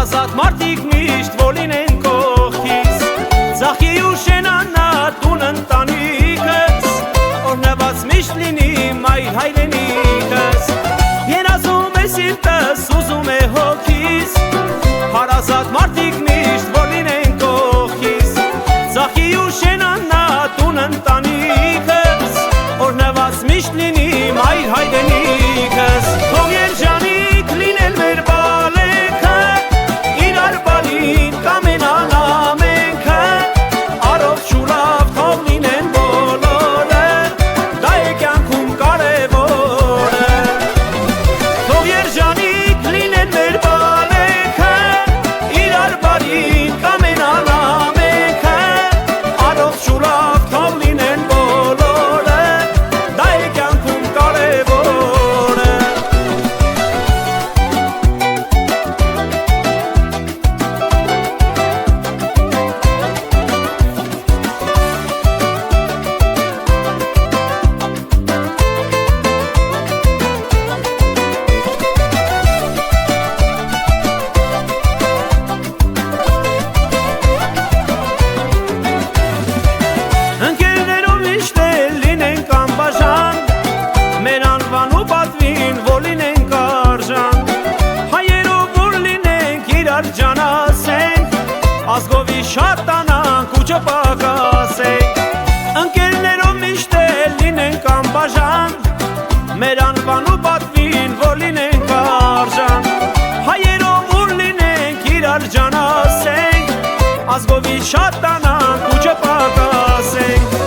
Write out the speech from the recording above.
Հարազատ մարդիկ միշտ որ լինեն կողքիս, ձախի ու շենանա տուն ընտանիքս, օրհնված միշտ լինի մայր հայրենիքս, երազում է սիրտս, ուզում է հոգիս, հարազատ մարդիկ միշտ որ լինեն կողքիս, ձախի ու շենանա տուն ընտանիքս, օրհնված միշտ լինի մայր հայրենիքս, թող երջանիկ լինել մեր բալեքը, իրար բալին կամենան ամենքը, առողջ ու լավ թող լինեն բոլորը, դա է կյանքում կարևորը, թող երջանիկ լինեն մեր բալեքը, իրար բալին կամենան ամենքը, առողջ ու լավ թող լինեն բոլորը, դա է կյանքում կարևորը։ Ընկերներով միշտ լինենք անբաժան, մեր անվան ու պատվին որ լինենք արժան, հայերով որ լինենք իրար ջանասենք, ազգովի շատանանք ու չպակասենք, ընկերներով միշտ լինենք անբաժան, մեր անվան ու պատվին որ լինենք արժան, հայերով որ լինենք իրար ջանասենք, ազգովի շատանանք ու չպակասենք,